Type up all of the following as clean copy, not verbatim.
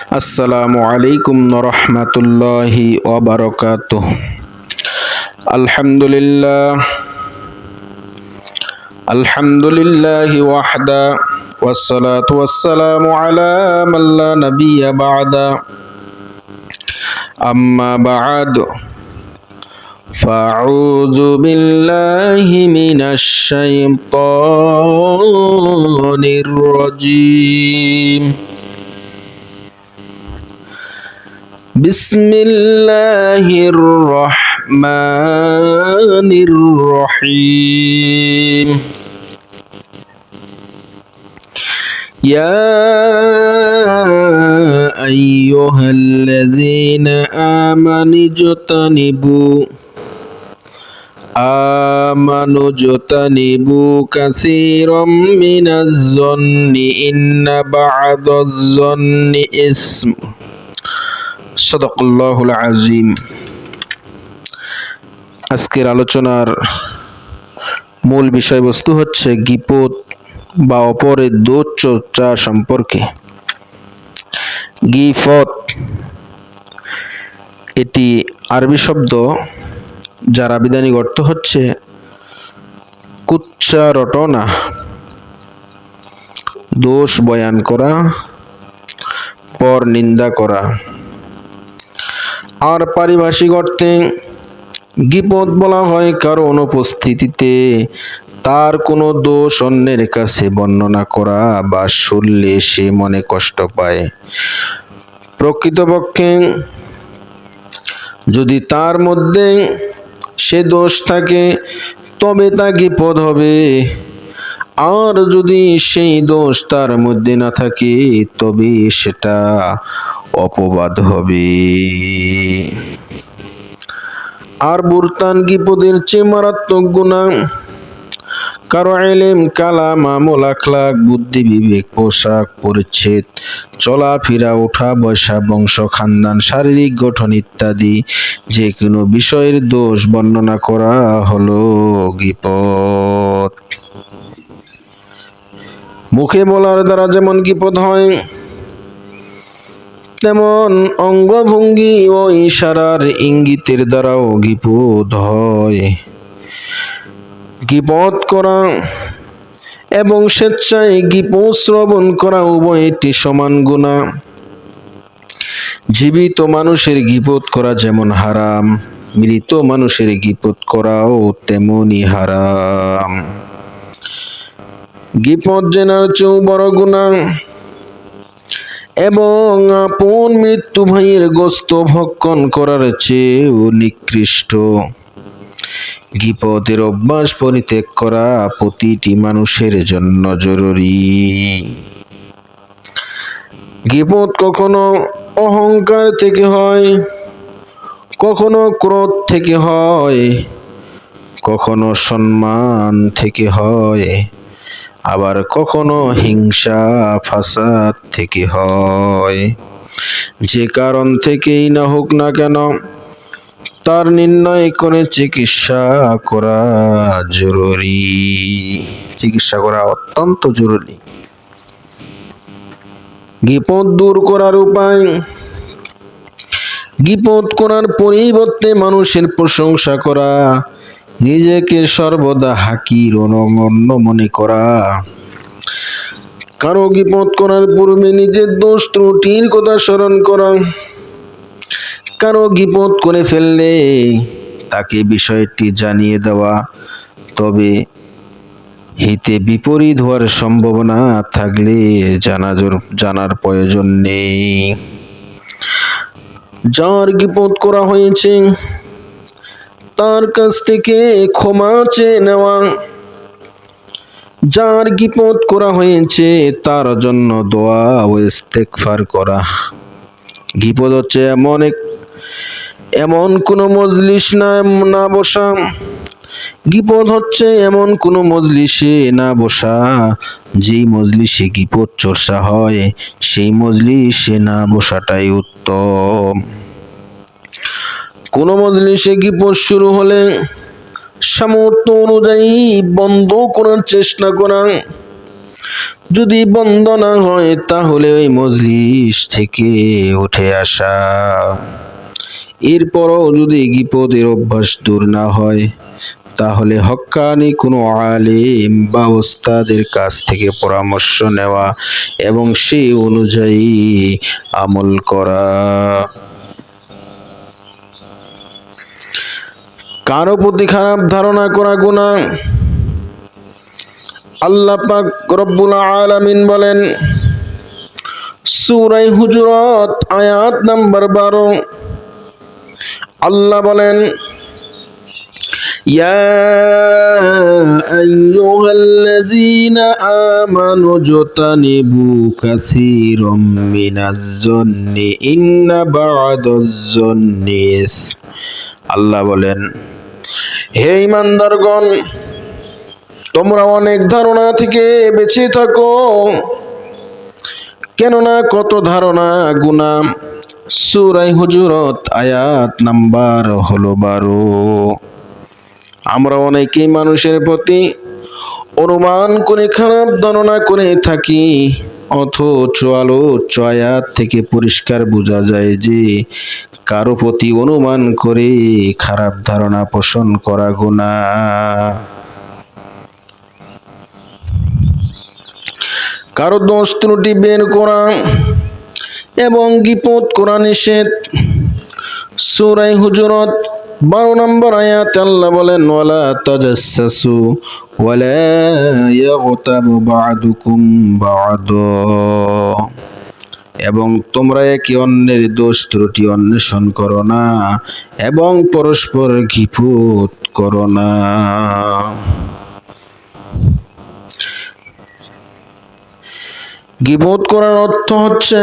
আসসালামু আলাইকুম রাহমাতুল্লাহি ওয়া বারাকাতুহু। আলহামদুলিল্লাহি ওয়াহদা ওয়াসসালাতু ওয়াসসালামু আলা মান লা নাবিয়্যা বা'দা। আম্মা বা'দ, ফাআউযু বিল্লাহি মিনাশ শাইতানির রাজীম। বিসমিল্লাহির রহমানির রহিম। ইয়া আইয়ুহাল্লাযীনা আমানুজতানিবু কাসীরাম মিনাজ-যন্নি ইন্না বা'দাজ-যন্নি ইসম। সাদাকাল্লাহুল আযীম। আজকের আলোচনার মূল বিষয়বস্তু হচ্ছে গীবত বা অপরের দোষ চর্চা সম্পর্কে। গীবত এটি আরবি শব্দ, যার আবিধানিক অর্থ হচ্ছে কুচ্চা রটনা, দোষ বয়ান করা, পর নিন্দা করা। আর পারিভাষিক অর্থে গীবত বলা হয় কারো অনুপস্থিতিতে তার কোনো দোষ অন্যের কাছে বর্ণনা করা বা শুনলে সে মনে কষ্ট পায়। প্রকৃতপক্ষে যদি তার মধ্যে সে দোষ থাকে তবে তা গীবত হবে, আর যদি সেই দোষ তার মধ্যে না থাকে তবে সেটা অপবাদ হবে। আর বুরতান গীবতের চেয়ে মারাত্মক গুনাহ। কারো ইলম, কালাম, আমল, আখলাক, বুদ্ধি, বিবেক, পোশাক পরিচ্ছদ, চলাফেরা, ওঠা বসা, বংশ খানদান, শারীরিক গঠন ইত্যাদি যে কোনো বিষয়ের দোষ বর্ণনা করা হলো গীবত। মুখে বলার দ্বারা যেমন গীবত হয়, তেমন অঙ্গভঙ্গি ও ইশারার ইঙ্গিতের দ্বারাও গীবত হয়। গীবত করা এবং স্বেচ্ছায় গীবত শ্রবণ করা উভয়টি সমান গুনাহ। জীবিত মানুষের গীবত করা যেমন হারাম, মৃত মানুষের গীবত করাও তেমনি হারাম। গীবত জেনার চেয়েও বড় গুনাহ এবং আপন মৃত্যু ভাইয়ের গোশত ভক্ষণ করার চেয়েও নিকৃষ্ট। গীবতের অভ্যাস পরিত্যাগ করা প্রতিটি মানুষের জন্য জরুরি। গীবত কখনো অহংকার থেকে হয়, কখনো ক্রোধ থেকে হয়, কখনো সম্মান থেকে হয়, আবার কখনো হিংসা ফাসাদ থেকে হয়। যে কারণ থেকেই না হোক না কেন, তার নির্ণয় করে চিকিৎসা করা জরুরি। চিকিৎসা করা অত্যন্ত জরুরি। গীবত দূর করার উপায়। গীবত করার পরিবর্তে মানুষের প্রশংসা করা, নিজেকে সর্বদা হাকির ও নগণ্য মনে করা। কারো গীবত করার পূর্বে নিজের দোষ ত্রুটির কথা স্মরণ করা। কারো গীবত করে ফেললে তাকে বিষয়টি জানিয়ে দেওয়া, তবে হিতে বিপরীত হওয়ার সম্ভাবনা থাকলে জানার প্রয়োজন নেই। যার গীবত করা হয়েছে তার কাছ থেকে ক্ষমা চেয়ে নেওয়া। যার গীবত করা হয়েছে তার জন্য দোয়া ও ইস্তেগফার করা। গীবত হচ্ছে এমন কোন মজলিস না বসা। গীবত হচ্ছে এমন কোন মজলিসে না বসা যেই মজলিসে গীবত চর্চা হয় সেই মজলিসে না বসাটাই উত্তম। কোন মজলিসে গীবত শুরু হলে সামর্থ্য অনুযায়ী বন্ধ করার চেষ্টা করা। যদি বন্ধ না হয় তাহলে ওই মজলিস থেকে উঠে আসা। এরপরও যদি গীপতের অভ্যাস দূর না হয় তাহলে হক্কানি কোনো আলেম বা ওস্তাদের কাছ থেকে পরামর্শ নেওয়া এবং সেই অনুযায়ী আমল করা। কারো প্রতি খারাপ ধারণা করা গুনাহ। আল্লাহ পাক রব্বুল আলামিন বলেন সূরা হুজুরাত আয়াত নাম্বার 12, আল্লাহ বলেন ইয়া আইয়ুহাল্লাযীনা আমানু জতানিবু কাসীরাম মিনাজ-যন্নি ইন্না বা'দাজ-যন্নি ইসম। আল্লাহ বলেন হে ঈমানদারগণ, তোমরা অনেক ধারণা থেকে বেঁচে থাকো, কেননা কত ধারণা গুনাহ। সূরা হুজুরাত আয়াত নাম্বার হলো 12। আমরা অনেকেই মানুষের প্রতি অনুমান করে খারাপ ধারণা করে থাকি, অথচ আলোচ্য আয়াত থেকে পরিষ্কার বোঝা যায় যে কারো প্রতি অনুমান করে খারাপ ধারণা পোষণ করা গুনাহ। কারো দোষ ত্রুটি বের করা এবং গীপত করা নিষেধ। সূরা হুজুরাত 12 নম্বর আয়াতে আল্লাহ বলেন ওয়ালা তাজাসসু ওয়ালা ইয়াগতাবু বা'দুকুম বা'দা, এবং তোমরা একে অন্যের দোষ ত্রুটি অন্বেষণ করো না এবং পরস্পর গীপত করো না। গীপত করার অর্থ হচ্ছে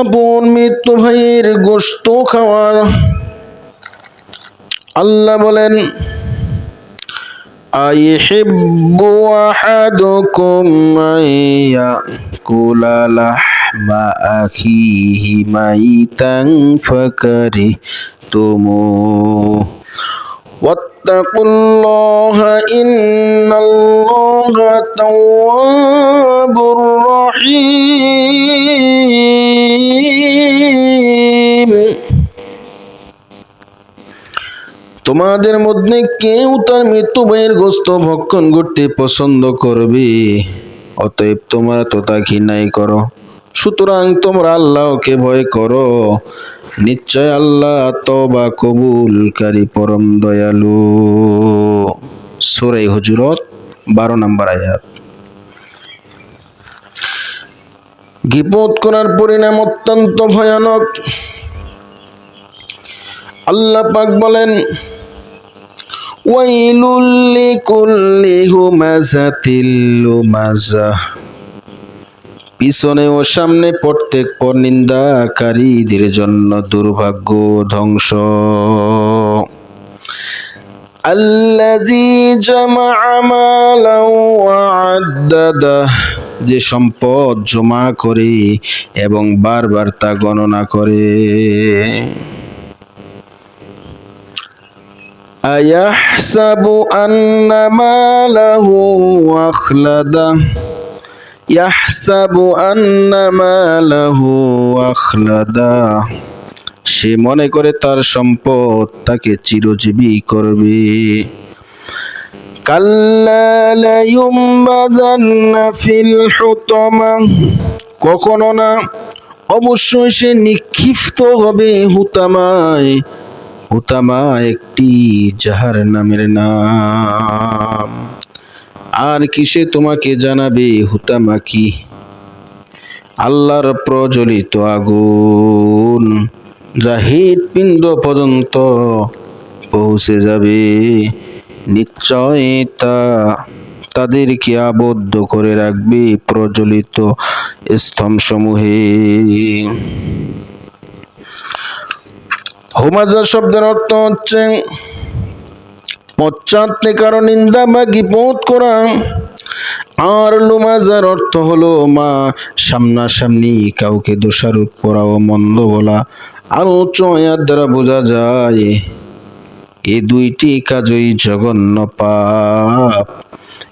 আপন মৃত্যু ভাইয়ের গোশত খাওয়ার। আল্লাহ বলেন আইহিব্বু আহাদুকুম আইয়াকুলা লাহমা আখিহি মাইতান ফাকারিহতুমুহু ওয়াত্তাকুল্লাহা ইন্নাল্লাহা তাওয়াবুর রহিম। তোমাদের মধ্যে কেউ তার মৃত্যু ভাইয়ের গোশত ভক্ষণ করতে পছন্দ করবে, অতএব তোমরা তো তা ঘৃণাই করো। সুতরাং তোমরা আল্লাহকে ভয় করো, নিশ্চয় আল্লাহ তওবা কবুলকারী পরম দয়ালু। সূরা হুজুরাত 12 নম্বর আয়াত। গীপত করার পরিণাম অত্যন্ত ভয়ানক। আল্লাহ পাক বলেন ওয়াইলুল লিকুল্লি হুমাযাতিল লুমাযাহ, পিছনে ও সামনে প্রত্যেক পরনিন্দাকারীদের জন্য দুর্ভাগ্য ধ্বংস। আল্লাযী জামাআ মালান ওয়া আদ্দাদাহ, যে সম্পদ জমা করে এবং বারবার তা গণনা করে। আয়াহসাবু আন্না মালাহু আখলাদা, ইয়াহসাবু আন্না মালাহু আখলাদা, সে মনে করে তার সম্পদ তাকে চিরজীবী করবে। কাল্লা লা ইউমবাযান্না ফিল হুতামা, কখনো না, অবশ্যই সে নিক্ষিপ্ত হবে হুতামায়। হুতামা একটি জাহান্নামের নাম। আর কিসে তোমাকে জানাবে হুতামা কি? আল্লাহর প্রজ্বলিত আগুন, যা হৃৎপিণ্ড পর্যন্ত পৌঁছে যাবে। নিশ্চয় তা তাদেরকে আবদ্ধ করে রাখবে প্রজ্বলিত স্তম্ভসমূহে। হুমাযা শব্দের অর্থ হচ্ছে পশ্চাতে কারো নিন্দা বা গীপত করা, আর লুমাজার অর্থ হলো সামনাসামনি কাউকে দোষারোপ করা ও মন্দ বলা। আলোচ্য আয়াত দ্বারা বোঝা যায় এই দুইটি কাজই জঘন্য পাপ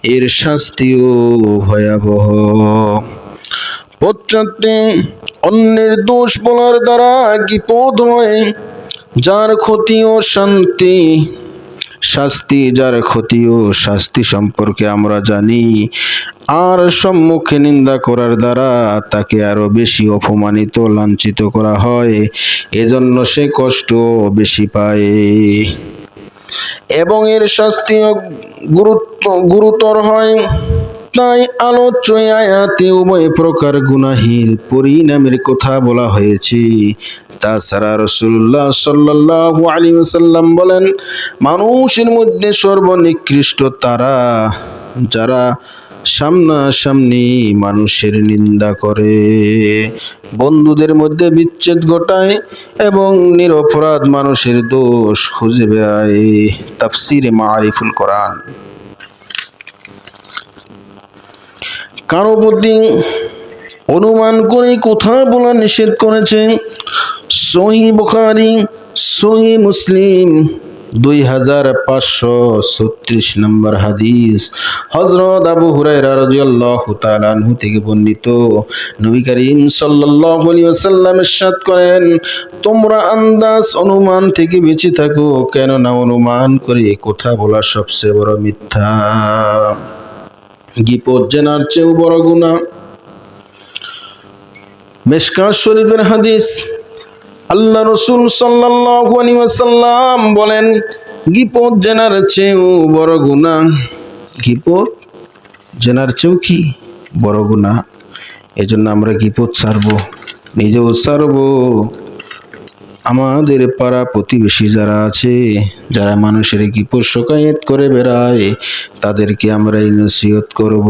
এর শাস্তিও ভয়াবহ। পশ্চাতে অন্যের দোষ বলার দ্বারা বিপদ হয়, যার ক্ষতি ও শাস্তি, যার ক্ষতি ও শাস্তি সম্পর্কে আমরা জানি, আর সম্মুখে নিন্দা করার দ্বারা তাকে আরো বেশি অপমানিত লাঞ্ছিত করা হয়, এজন্য সে কষ্ট বেশি পায় এবং এর শাস্তিও গুরুতর হয়। তাই আলোচ্য আয়াতে উভয় প্রকার গুনাহের পরিণামের কথা বলা হয়েছে। তাছাড়া রাসূলুল্লাহ সাল্লাল্লাহু আলাইহি ওয়াসাল্লাম বলেন, মানুষের মধ্যে সর্বনিকৃষ্ট তারা যারা সামনাসামনি মানুষের নিন্দা করে, বন্ধুদের মধ্যে বিচ্ছেদ ঘটায় এবং নিরপরাধ মানুষের দোষ খুঁজে বেড়ায়। তাফসীরে মাআরিফুল কোরআন। কারো প্রতি অনুমান করে কথা বলা নিষেধ করেছেন। সহিহ বুখারী, সহিহ মুসলিম 2536 নম্বর হাদিস। হযরত আবু হুরায়রা রাদিয়াল্লাহু তাআলা আনহু থেকে বর্ণিত, নবী করিম সাল্লাল্লাহু আলাইহি ওয়াসাল্লাম ইরশাদ করেন, তোমরা আন্দাজ অনুমান থেকে বেঁচে থাকো, কেননা অনুমান করে কথা বলা সবচেয়ে বড় মিথ্যা। গীবত জেনার চেয়েও বড় গুনাহ। মিশকাত শরীফের হাদিস, আল্লাহ রাসূল সাল্লাল্লাহু আলাইহি ওয়াসাল্লাম বলেন, গীবত জেনার চেয়েও বড় গুনাহ। গীবত জেনার চেয়েও কি বড় গুনাহ। এজন্য আমরা গীবত ছাড়বো, নিজেও ছাড়বো। আমাদের পাড়া প্রতিবেশী যারা আছে, যারা মানুষের গীবত শিকায়ত করে বেড়ায়, তাদেরকে আমরা এই নসিহত করব।